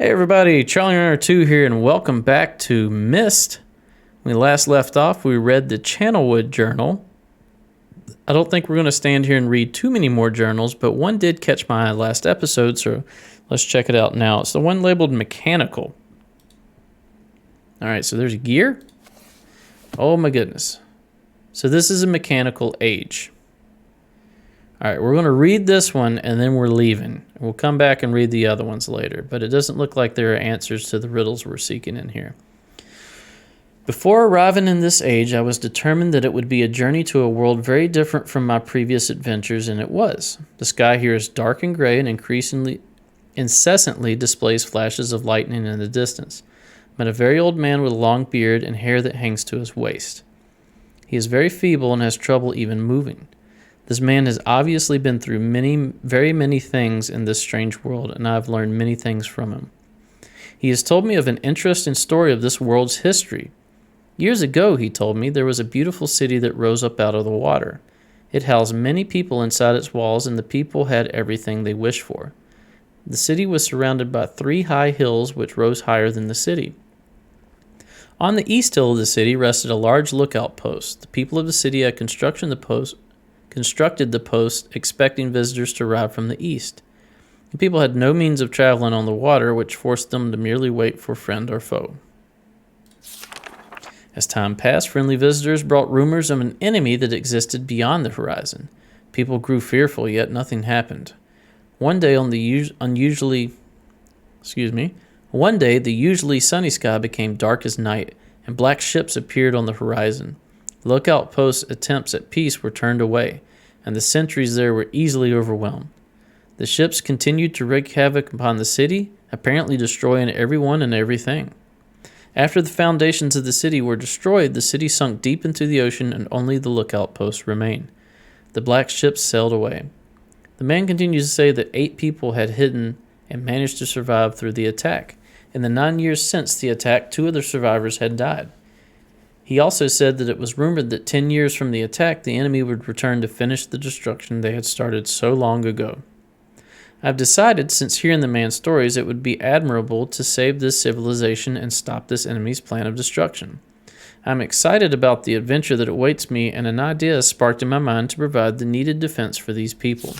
Hey everybody, Charlie Runner 2 here, and welcome back to Myst. When we last left off, we read the Channelwood Journal. I don't think we're going to stand here and read too many more journals, but one did catch my eye last episode, so let's check it out now. It's the one labeled Mechanical. Alright, so there's gear. Oh my goodness. So this is a mechanical age. Alright, we're going to read this one and then we're leaving. We'll come back and read the other ones later, but it doesn't look like there are answers to the riddles we're seeking in here. Before arriving in this age, I was determined that it would be a journey to a world very different from my previous adventures, and it was. The sky here is dark and gray and incessantly displays flashes of lightning in the distance. I met a very old man with a long beard and hair that hangs to his waist. He is very feeble and has trouble even moving. This man has obviously been through very many things in this strange world, and I have learned many things from him. He has told me of an interesting story of this world's history. Years ago, he told me, there was a beautiful city that rose up out of the water. It housed many people inside its walls, and the people had everything they wished for. The city was surrounded by 3 high hills which rose higher than the city. On the east hill of the city rested a large lookout post. The people of the city had constructed the post expecting visitors to arrive from the east. The people had no means of traveling on the water, which forced them to merely wait for friend or foe. As time passed, friendly visitors brought rumors of an enemy that existed beyond the horizon. People grew fearful, yet nothing happened. One day the usually sunny sky became dark as night, and black ships appeared on the horizon. Lookout posts' attempts at peace were turned away, and the sentries there were easily overwhelmed. The ships continued to wreak havoc upon the city, apparently destroying everyone and everything. After the foundations of the city were destroyed, the city sunk deep into the ocean, and only the lookout posts remained. The black ships sailed away. The man continues to say that 8 people had hidden and managed to survive through the attack. In the 9 years since the attack, 2 of the survivors had died. He also said that it was rumored that 10 years from the attack, the enemy would return to finish the destruction they had started so long ago. I've decided, since hearing the man's stories, it would be admirable to save this civilization and stop this enemy's plan of destruction. I'm excited about the adventure that awaits me, and an idea is sparked in my mind to provide the needed defense for these people.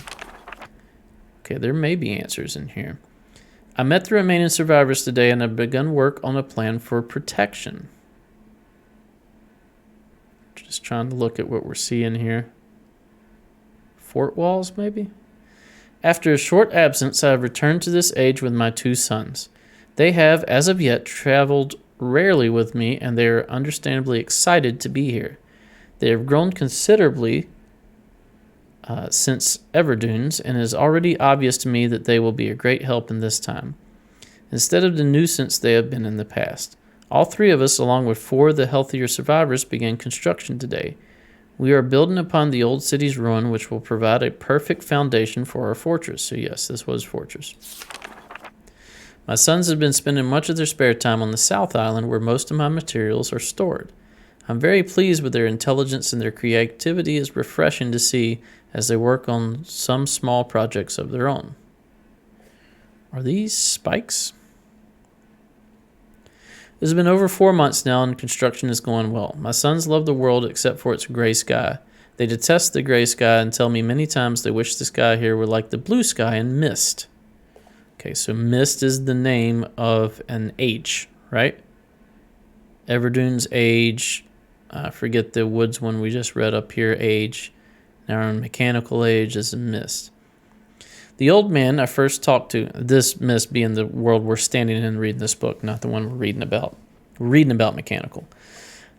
Okay, there may be answers in here. I met the remaining survivors today and have begun work on a plan for protection. Just trying to look at what we're seeing here. Fort walls, maybe? After a short absence, I have returned to this age with my 2 sons. They have, as of yet, traveled rarely with me, and they are understandably excited to be here. They have grown considerably since Everdunes, and it is already obvious to me that they will be a great help in this time, instead of the nuisance they have been in the past. All 3 of us, along with 4 of the healthier survivors, began construction today. We are building upon the old city's ruin, which will provide a perfect foundation for our fortress. So yes, this was fortress. My sons have been spending much of their spare time on the South Island, where most of my materials are stored. I'm very pleased with their intelligence, and their creativity is refreshing to see as they work on some small projects of their own. Are these spikes? It has been over 4 months now, and construction is going well. My sons love the world except for its gray sky. They detest the gray sky and tell me many times they wish the sky here were like the blue sky in Myst. Okay, so Myst is the name of an H, right? Everdune's age. I forget the woods one we just read up here, age. Now we're in mechanical age is Myst. The old man I first talked to, this Myst being the world we're standing in reading this book, not the one we're reading about. We're reading about mechanical.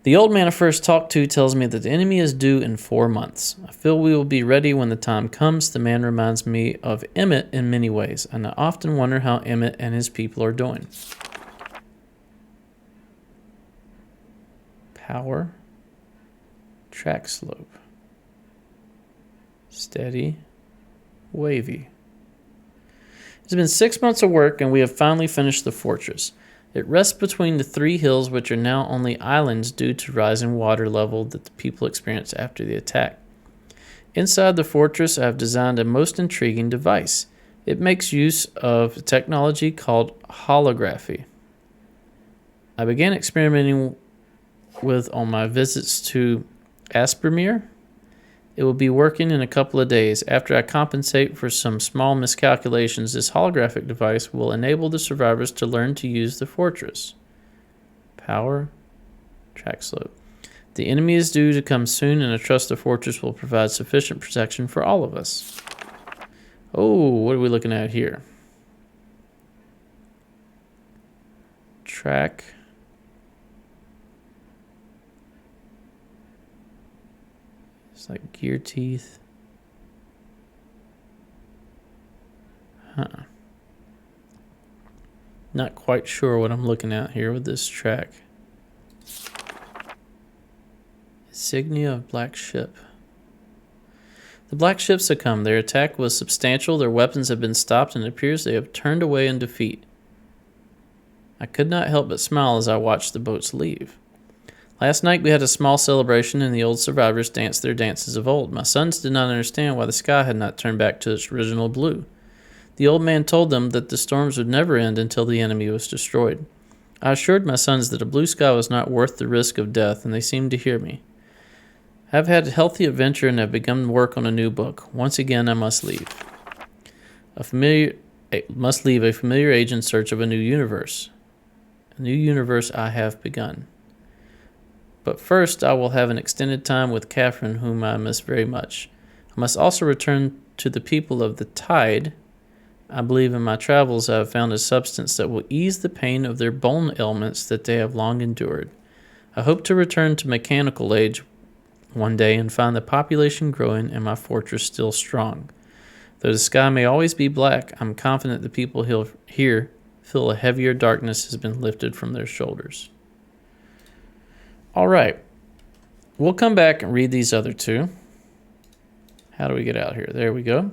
The old man I first talked to tells me that the enemy is due in 4 months. I feel we will be ready when the time comes. The man reminds me of Emmett in many ways, and I often wonder how Emmett and his people are doing. Power. Track slope. Steady. Wavy. It's been 6 months of work, and we have finally finished the fortress. It rests between the 3 hills, which are now only islands due to rising water level that the people experienced after the attack. Inside the fortress, I have designed a most intriguing device. It makes use of a technology called holography. I began experimenting with on my visits to Aspermere. It will be working in a couple of days. After I compensate for some small miscalculations, this holographic device will enable the survivors to learn to use the fortress. Power, track slope. The enemy is due to come soon, and I trust the fortress will provide sufficient protection for all of us. Oh, what are we looking at here? Track. It's like gear teeth. Huh. Not quite sure what I'm looking at here with this track. Insignia of Black Ship. The Black Ship succumbed. Their attack was substantial, their weapons have been stopped, and it appears they have turned away in defeat. I could not help but smile as I watched the boats leave. Last night we had a small celebration, and the old survivors danced their dances of old. My sons did not understand why the sky had not turned back to its original blue. The old man told them that the storms would never end until the enemy was destroyed. I assured my sons that a blue sky was not worth the risk of death, and they seemed to hear me. I have had a healthy adventure and have begun work on a new book. Once again, I must leave. Must leave a familiar age in search of a new universe. A new universe I have begun. But first, I will have an extended time with Catherine, whom I miss very much. I must also return to the people of the Tide. I believe in my travels I have found a substance that will ease the pain of their bone ailments that they have long endured. I hope to return to mechanical age one day and find the population growing and my fortress still strong. Though the sky may always be black, I'm confident the people here feel a heavier darkness has been lifted from their shoulders. All right. We'll come back and read these other two. How do we get out here? There we go.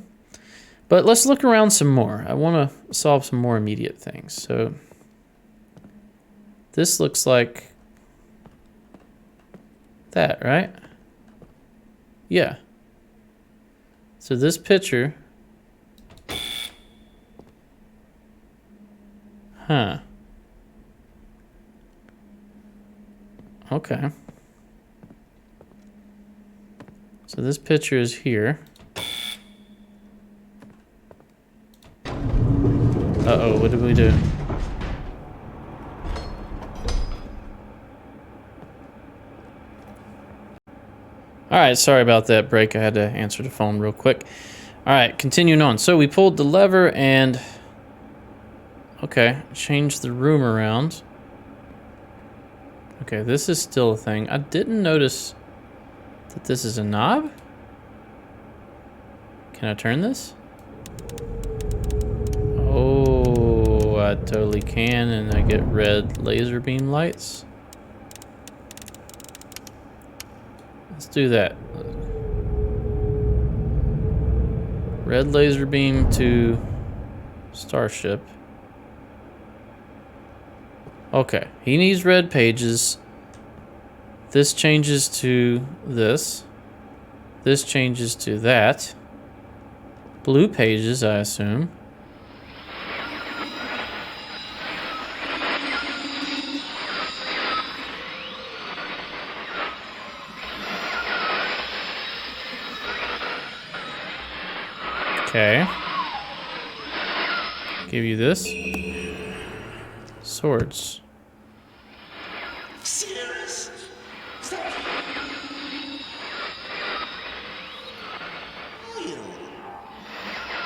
But let's look around some more. I want to solve some more immediate things. So this looks like that, right? Yeah. So this picture. Huh. Okay. So this picture is here. Uh-oh, what did we do? Alright, sorry about that break. I had to answer the phone real quick. Alright, continuing on. So we pulled the lever and... Okay, changed the room around. Okay, this is still a thing. I didn't notice that this is a knob. Can I turn this? Oh, I totally can, and I get red laser beam lights. Let's do that. Red laser beam to Starship. Okay, he needs red pages. This changes to this. This changes to that. Blue pages, I assume. Okay. Give you this. Swords.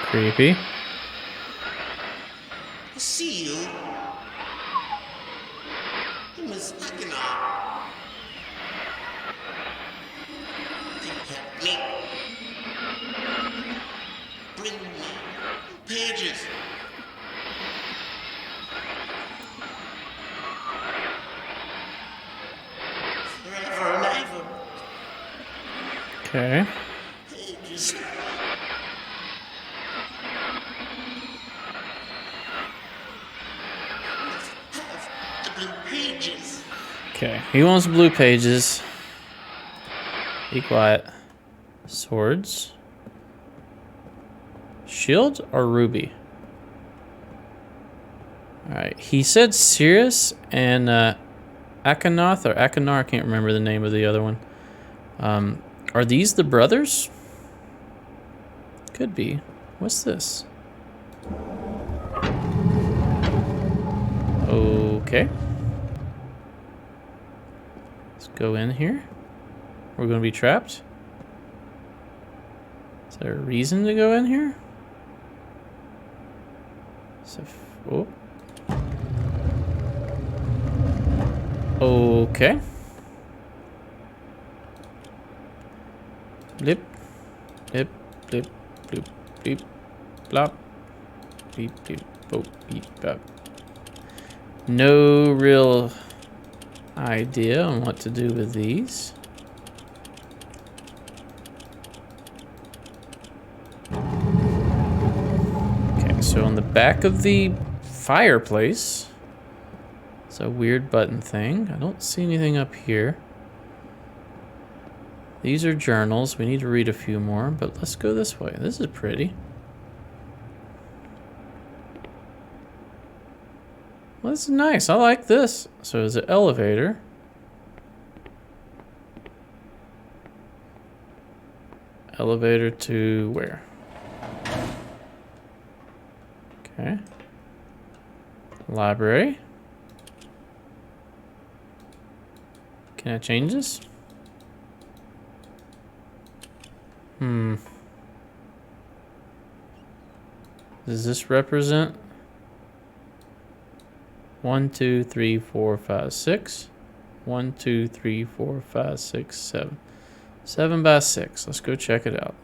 Creepy. I see you. You must fucking up. Help me. Bring me pages. Forever and ever. Okay. Pages. Pages. Okay, he wants blue pages. Be quiet. Swords. Shield or ruby? Alright, he said Sirius and Akanath or Akanar, I can't remember the name of the other one. Are these the brothers? Could be. What's this? Okay. Let's go in here. We're going to be trapped. Is there a reason to go in here? So, oh. Okay. Blip, blip, blip, blip, blip, blop, beep, beep, boop, beep, bop. No real idea on what to do with these. Okay, so on the back of the fireplace, it's a weird button thing. I don't see anything up here. These are journals. We need to read a few more, but let's go this way. This is pretty. Well, this is nice. I like this. So there's an elevator. Elevator to where? Okay. Library. Can I change this? Does this represent 1, 2, 3, 4, 5, 6? 1, 2, 3, 4, 5, 6, 7. 7 by 6. Let's go check it out.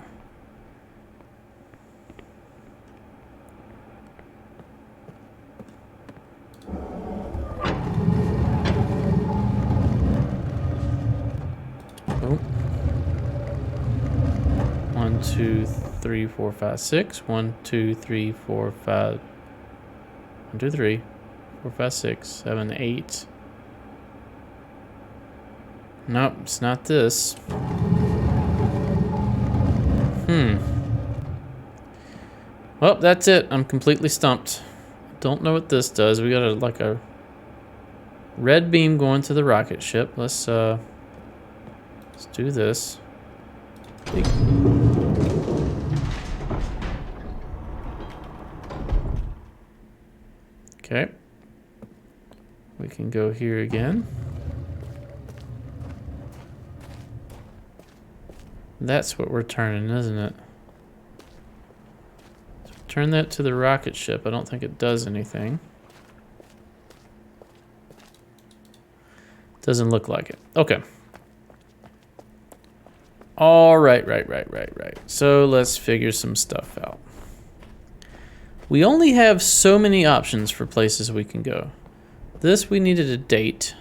Oh. 1, 2, 3, 4, 5, 6. 1, 2, 3, 4, 5. 1, 2, 3, 4, 5, 6, 7, 8. Nope, it's not this. Well, that's it. I'm completely stumped. Don't know what this does. We got like a red beam going to the rocket ship. Let's do this. Okay. We can go here again. That's what we're turning, isn't it? So turn that to the rocket ship. I don't think it does anything. Doesn't look like it. Okay. All right. So let's figure some stuff out. We only have so many options for places we can go. This we needed a date,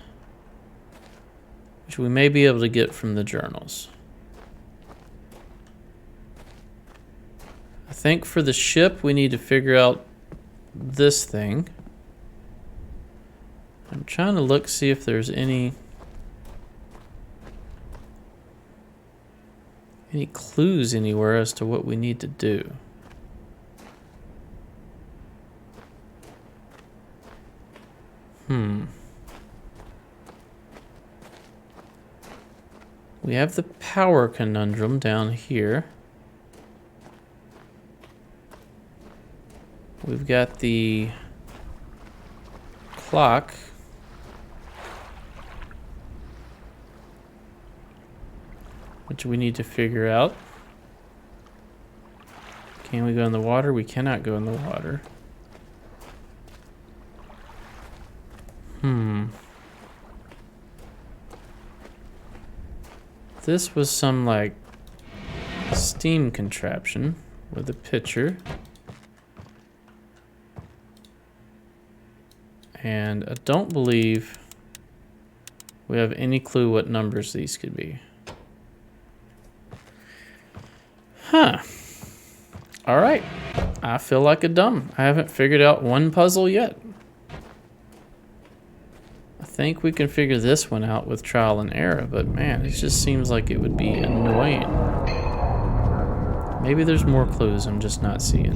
which we may be able to get from the journals. I think for the ship, we need to figure out this thing. I'm trying to look, see if there's any clues anywhere as to what we need to do. We have the power conundrum down here. We've got the clock. Which we need to figure out. Can we go in the water? We cannot go in the water. This was some like steam contraption with a pitcher. And I don't believe we have any clue what numbers these could be. Huh. All right. I feel like a dumb. I haven't figured out one puzzle yet. I think we can figure this one out with trial and error, but man, it just seems like it would be annoying. Maybe there's more clues I'm just not seeing.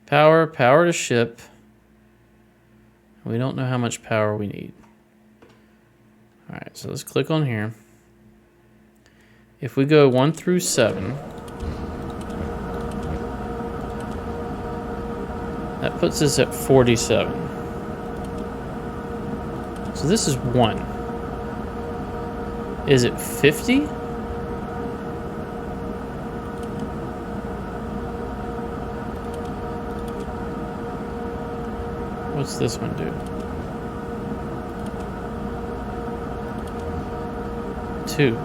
Power to ship. We don't know how much power we need. All right, so let's click on here. If we go 1 through 7, that puts us at 47. So this is 1. Is it 50? What's this one do? 2.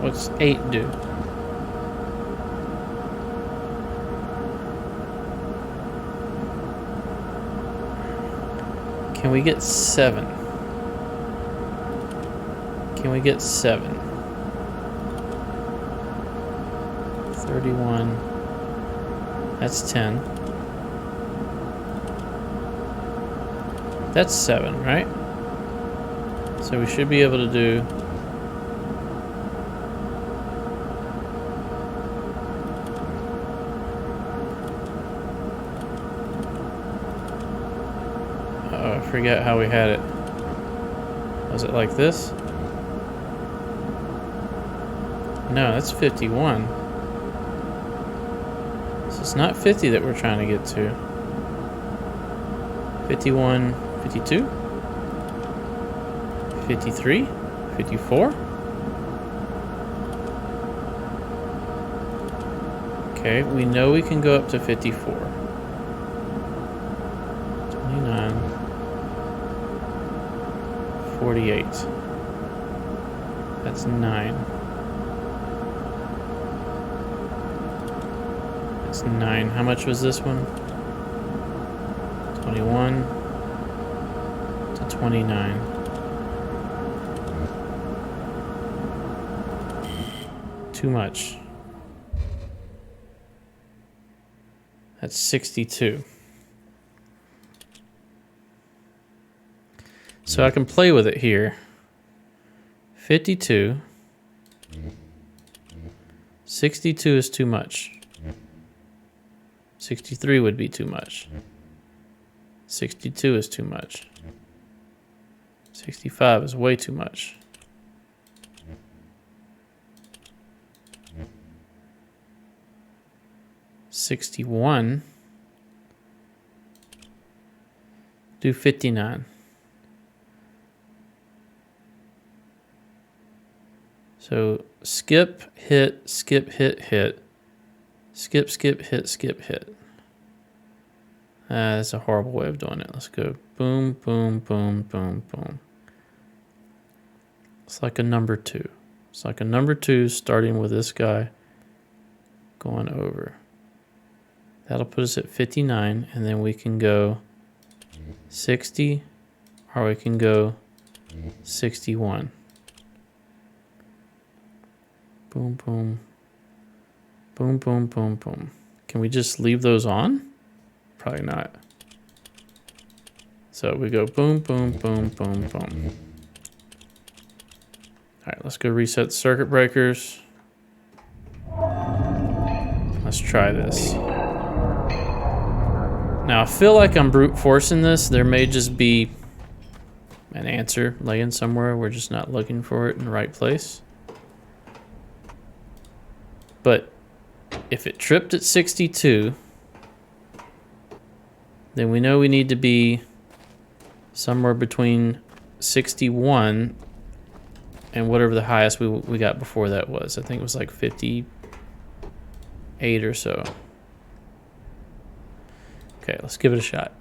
What's 8 do? Can we get 7? Can we get 7? 31. That's 10. That's 7, right? So we should be able to do... Oh, I forget how we had it. Was it like this? No, that's 51. So it's not 50 that we're trying to get to. 51, 52? 53? 54? Okay, we know we can go up to 54. 29. 48. That's 9. That's 9. How much was this one? 21 to 29. Too much. That's 62. So I can play with it here. 52. 62 is too much. 63 would be too much. 62 is too much. 65 is way too much. 61. Do 59. So skip, hit, skip, hit, hit. Skip, skip, hit, skip, hit. That's a horrible way of doing it. Let's go boom, boom, boom, boom, boom. It's like a number 2. It's like a number 2 starting with this guy going over. That'll put us at 59, and then we can go 60, or we can go 61. Boom, boom. Boom, boom, boom, boom. Can we just leave those on? Probably not. So we go boom, boom, boom, boom, boom. All right, let's go reset circuit breakers. Let's try this. Now, I feel like I'm brute forcing this. There may just be an answer laying somewhere. We're just not looking for it in the right place. But if it tripped at 62, then we know we need to be somewhere between 61 and whatever the highest we got before that was. I think it was like 58 or so. Okay, let's give it a shot.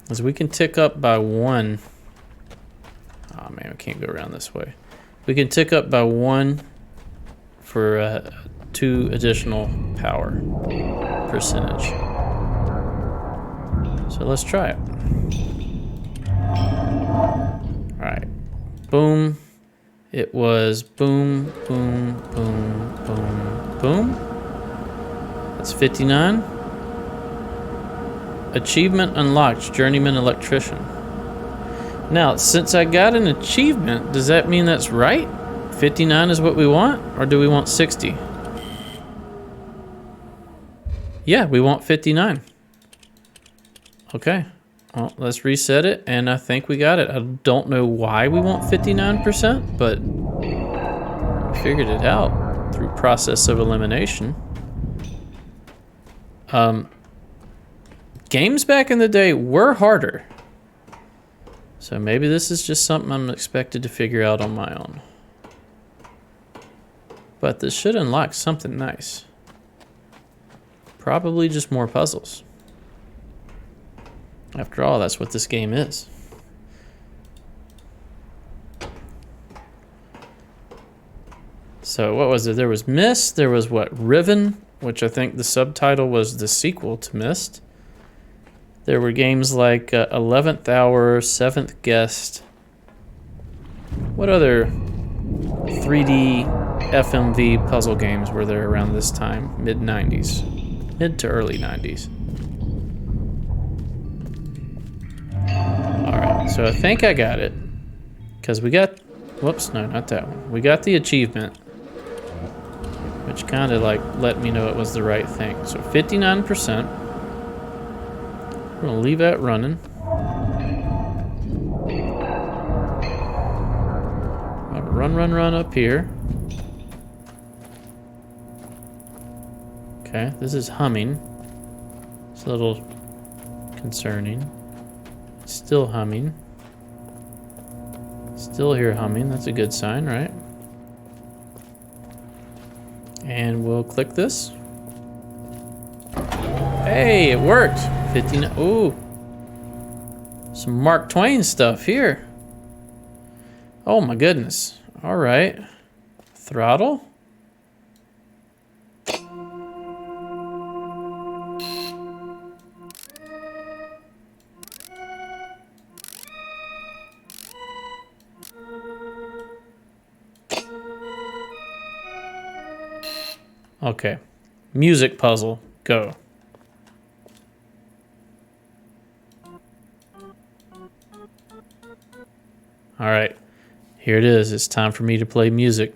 As we can tick up by 1. Oh man, we can't go around this way. We can tick up by 1 for 2 additional power percentage. So let's try it. All right, boom. It was boom, boom, boom, boom, boom. That's 59. Achievement unlocked, Journeyman Electrician. Now, since I got an achievement, does that mean that's right? 59 is what we want, or do we want 60? Yeah, we want 59. Okay. Well, let's reset it, and I think we got it. I don't know why we want 59%, but we figured it out through process of elimination. Games back in the day were harder. So maybe this is just something I'm expected to figure out on my own. But this should unlock something nice. Probably just more puzzles. After all, that's what this game is. So what was it? There was Myst. There was what? Riven, which I think the subtitle was the sequel to Myst. There were games like 11th Hour, 7th Guest. What other 3D FMV puzzle games were there around this time? Mid-90s. Mid to early 90s. Alright, so I think I got it. Because we got... Whoops, no, not that one. We got the achievement. Which kind of like let me know it was the right thing. So 59%. We're going to leave that running. Run up here. Okay, this is humming. It's a little concerning. Still humming. Still hear humming. That's a good sign, right? And we'll click this. Hey, it worked. 59. Ooh. Some Mark Twain stuff here. Oh my goodness. All right. Throttle. Okay. Music puzzle. Go. All right. Here it is. It's time for me to play music.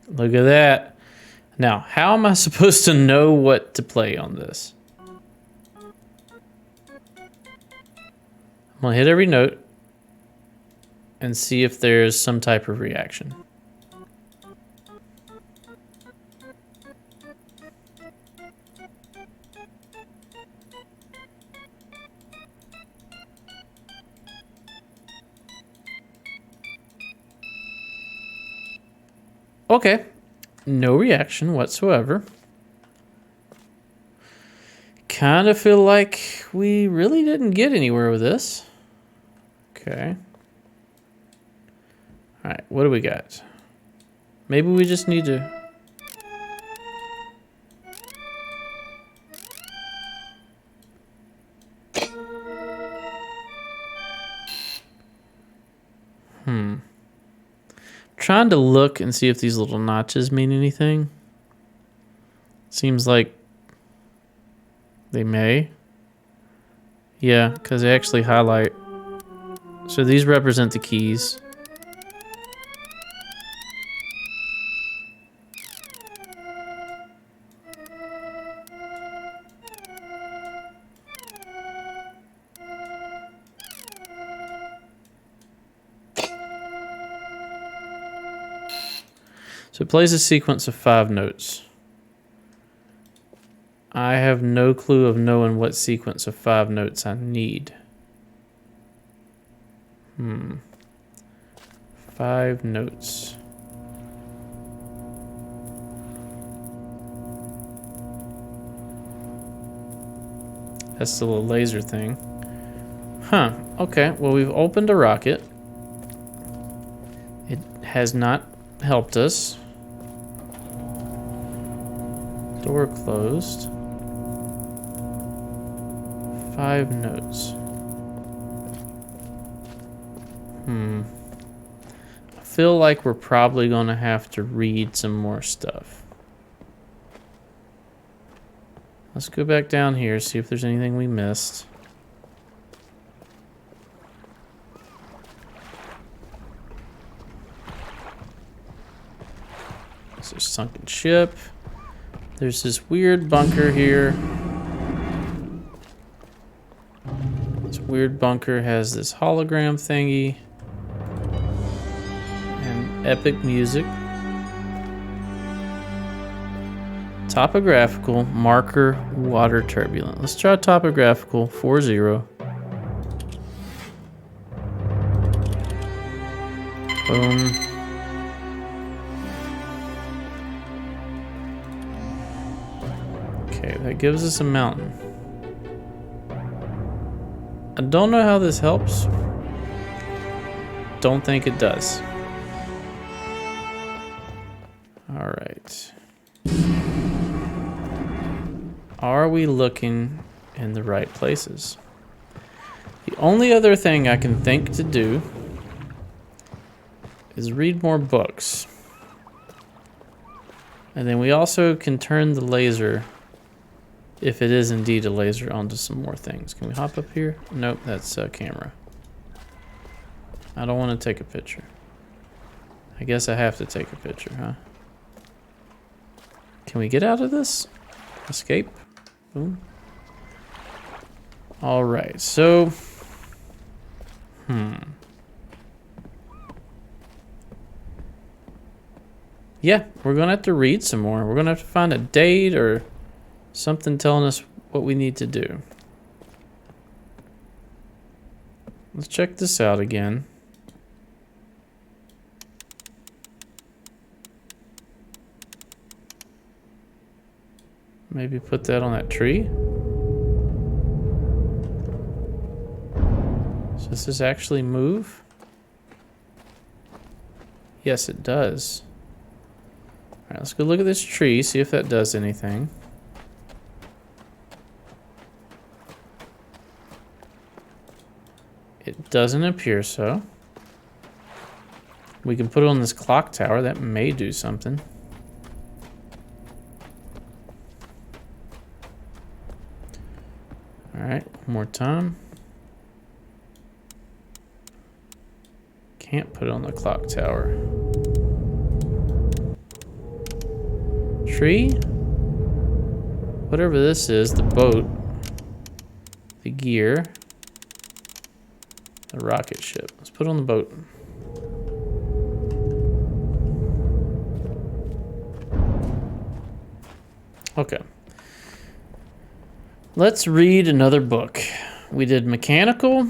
Look at that. Now, how am I supposed to know what to play on this? I'm going to hit every note and see if there's some type of reaction. Okay. No reaction whatsoever. Kind of feel like we really didn't get anywhere with this. Okay. All right, what do we got? Maybe we just need to... Trying to look and see if these little notches mean anything. Seems like they may. Yeah, because they actually highlight. So these represent the keys. So it plays a sequence of 5 notes. I have no clue of knowing what sequence of 5 notes I need. 5 notes. That's the little laser thing. Huh, okay, well we've opened a rocket. It has not helped us. Door closed. 5 notes. I feel like we're probably going to have to read some more stuff. Let's go back down here, see if there's anything we missed. There's a sunken ship. There's this weird bunker here. This weird bunker has this hologram thingy. And epic music. Topographical marker water turbulent. Let's try topographical 40. Boom. Okay, that gives us a mountain. I don't know how this helps. Don't think it does. All right. Are we looking in the right places? The only other thing I can think to do is read more books. And then we also can turn the laser, if it is indeed a laser, onto some more things. Can we hop up here? Nope, that's a camera. I don't want to take a picture. I guess I have to take a picture, huh? Can we get out of this? Escape? Boom. All right, so... Yeah, we're going to have to read some more. We're going to have to find a date or something telling us what we need to do. Let's check this out again. Maybe put that on that tree. So does this actually move? Yes, it does. All right, let's go look at this tree, see if that does anything. It doesn't appear so. We can put it on this clock tower. That may do something. All right, one more time. Can't put it on the clock tower. Tree? Whatever this is, the boat, the gear, the rocket ship. Let's put it on the boat. Okay. Let's read another book. We did mechanical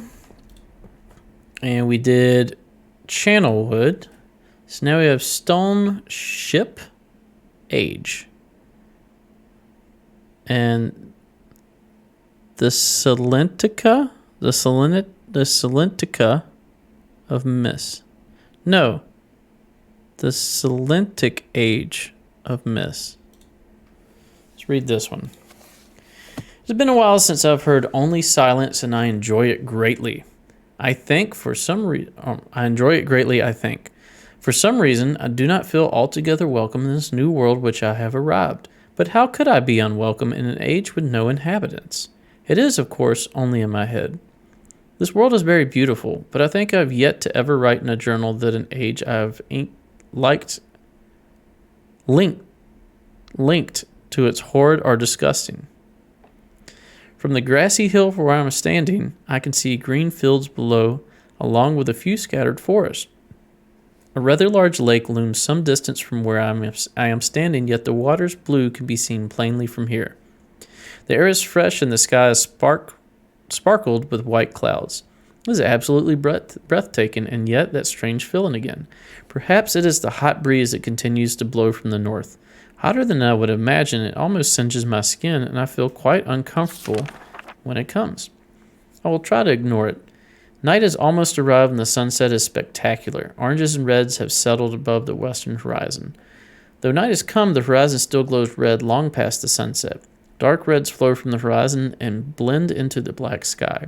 and we did channel wood. So now we have stone ship age. And the Salentica, the Salentica of Myst. No. The Salentic age of Myst. Let's read this one. It's been a while since I've heard only silence, and I enjoy it greatly. I think for some reason, I enjoy it greatly. I think for some reason, I do not feel altogether welcome in this new world which I have arrived. But how could I be unwelcome in an age with no inhabitants? It is, of course, only in my head. This world is very beautiful, but I think I have yet to ever write in a journal that an age I have linked to its horrid or disgusting. From the grassy hill where I am standing, I can see green fields below, along with a few scattered forests. A rather large lake looms some distance from where I am standing, yet the water's blue can be seen plainly from here. The air is fresh and the sky is sparkled with white clouds. It is absolutely breathtaking, and yet that strange feeling again. Perhaps it is the hot breeze that continues to blow from the north. Hotter than I would imagine, it almost singes my skin, and I feel quite uncomfortable when it comes. I will try to ignore it. Night has almost arrived and the sunset is spectacular. Oranges and reds have settled above the western horizon. Though night has come, the horizon still glows red long past the sunset. Dark reds flow from the horizon and blend into the black sky.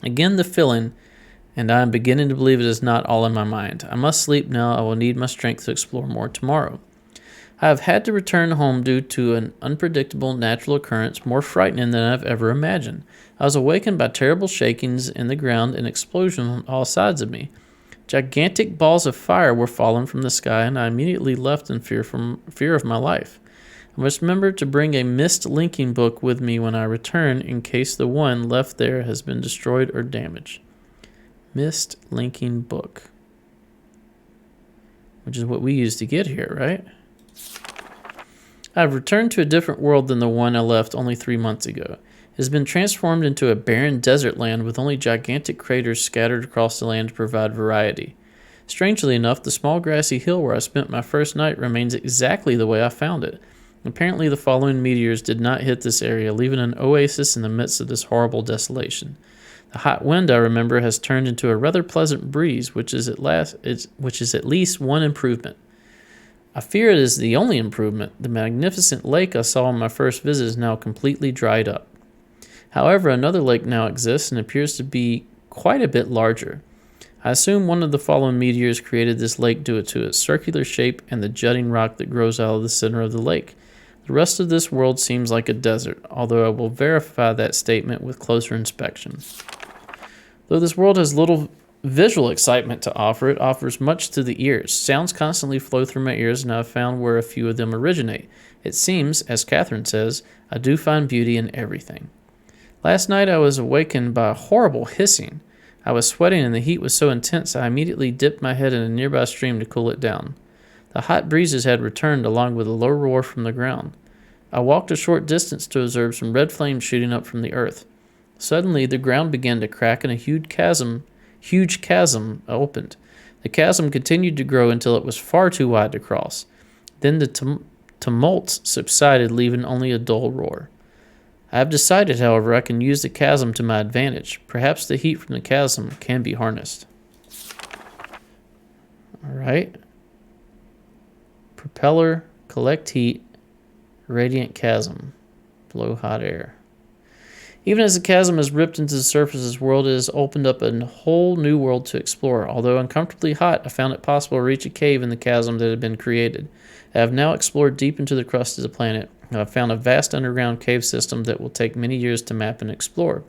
Again, the feeling, and I am beginning to believe it is not all in my mind. I must sleep now. I will need my strength to explore more tomorrow. I have had to return home due to an unpredictable natural occurrence more frightening than I've ever imagined. I was awakened by terrible shakings in the ground and explosions on all sides of me. Gigantic balls of fire were falling from the sky, and I immediately left in fear of my life. I must remember to bring a Myst linking book with me when I return in case the one left there has been destroyed or damaged. Myst linking book. Which is what we use to get here, right? I have returned to a different world than the one I left only 3 months ago. It has been transformed into a barren desert land with only gigantic craters scattered across the land to provide variety. Strangely enough, the small grassy hill where I spent my first night remains exactly the way I found it. Apparently, the following meteors did not hit this area, leaving an oasis in the midst of this horrible desolation. The hot wind, I remember, has turned into a rather pleasant breeze, which is at least one improvement. I fear it is the only improvement. The magnificent lake I saw on my first visit is now completely dried up. However, another lake now exists and appears to be quite a bit larger. I assume one of the fallen meteors created this lake due to its circular shape and the jutting rock that grows out of the center of the lake. The rest of this world seems like a desert, although I will verify that statement with closer inspection. Though this world has little visual excitement to offer, it offers much to the ears. Sounds constantly flow through my ears, and I have found where a few of them originate. It seems, as Catherine says, I do find beauty in everything. Last night I was awakened by a horrible hissing. I was sweating and the heat was so intense I immediately dipped my head in a nearby stream to cool it down. The hot breezes had returned along with a low roar from the ground. I walked a short distance to observe some red flames shooting up from the earth. Suddenly the ground began to crack and a huge chasm opened. The chasm continued to grow until it was far too wide to cross. Then the tumult subsided, leaving only a dull roar. I have decided, however, I can use the chasm to my advantage. Perhaps the heat from the chasm can be harnessed. All right. Propeller, collect heat, radiant chasm, blow hot air. Even as the chasm has ripped into the surface of this world, it has opened up a whole new world to explore. Although uncomfortably hot, I found it possible to reach a cave in the chasm that had been created. I have now explored deep into the crust of the planet. I have found a vast underground cave system that will take many years to map and explore.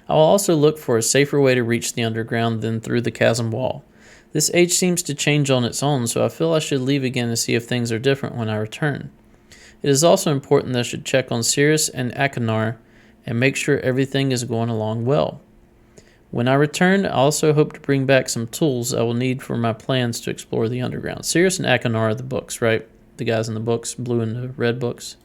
I will also look for a safer way to reach the underground than through the chasm wall. This age seems to change on its own, so I feel I should leave again to see if things are different when I return. It is also important that I should check on Sirius and Achenar and make sure everything is going along well. When I return, I also hope to bring back some tools I will need for my plans to explore the underground. Sirius and Achenar are the books, right? The guys in the books, blue and the red books.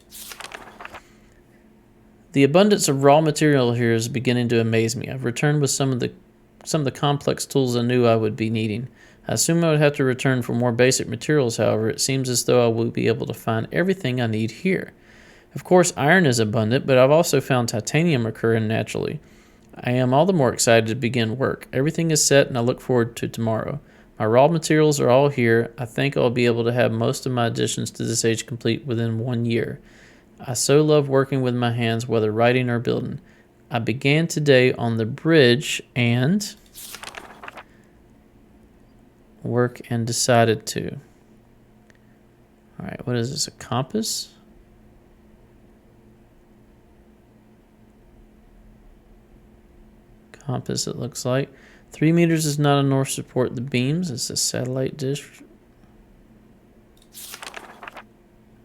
The abundance of raw material here is beginning to amaze me. I've returned with some of the complex tools I knew I would be needing. I assume I would have to return for more basic materials, however. It seems as though I will be able to find everything I need here. Of course, iron is abundant, but I've also found titanium occurring naturally. I am all the more excited to begin work. Everything is set, and I look forward to tomorrow. My raw materials are all here. I think I'll be able to have most of my additions to this age complete within 1 year. I so love working with my hands, whether writing or building. I began today on the bridge and work and decided to. All right, what is this, a compass? Compass, it looks like. 3 meters is not enough to support the beams. It's a satellite dish.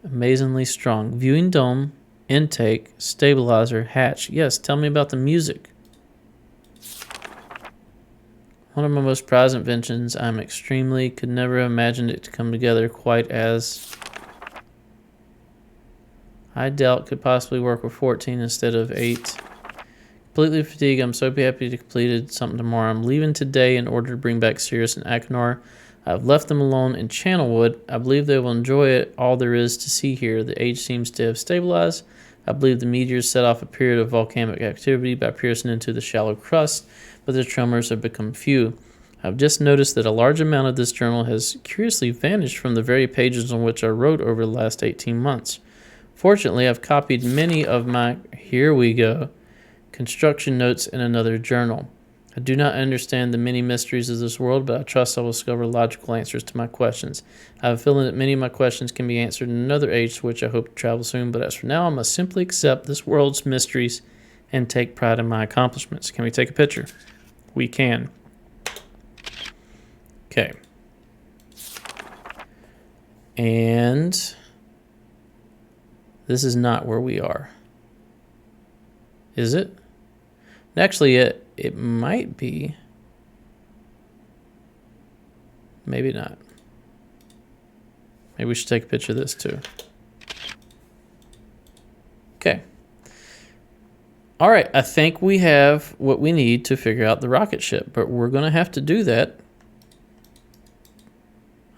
Amazingly strong. Viewing dome, intake, stabilizer, hatch. Yes, tell me about the music. One of my most prized inventions. Could never have imagined it to come together quite as I doubt could possibly work with 14 instead of 8. Completely fatigued. I'm so happy to complete something tomorrow. I'm leaving today in order to bring back Sirius and Achenar. I've left them alone in Channelwood. I believe they will enjoy it. All there is to see here. The age seems to have stabilized. I believe the meteors set off a period of volcanic activity by piercing into the shallow crust, but the tremors have become few. I've just noticed that a large amount of this journal has curiously vanished from the very pages on which I wrote over the last 18 months. Fortunately, I've copied many of my, here we go, construction notes in another journal. I do not understand the many mysteries of this world, but I trust I will discover logical answers to my questions. I have a feeling that many of my questions can be answered in another age to which I hope to travel soon, but as for now, I must simply accept this world's mysteries and take pride in my accomplishments. Can we take a picture? We can. Okay. And this is not where we are. Is it? Actually, it might be. Maybe not. Maybe we should take a picture of this too. Okay. All right, I think we have what we need to figure out the rocket ship, but we're going to have to do that.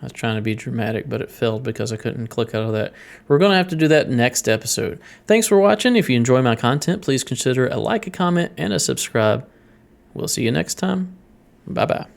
I was trying to be dramatic, but it failed because I couldn't click out of that. We're going to have to do that next episode. Thanks for watching. If you enjoy my content, please consider a like, a comment, and a subscribe. We'll see you next time. Bye-bye.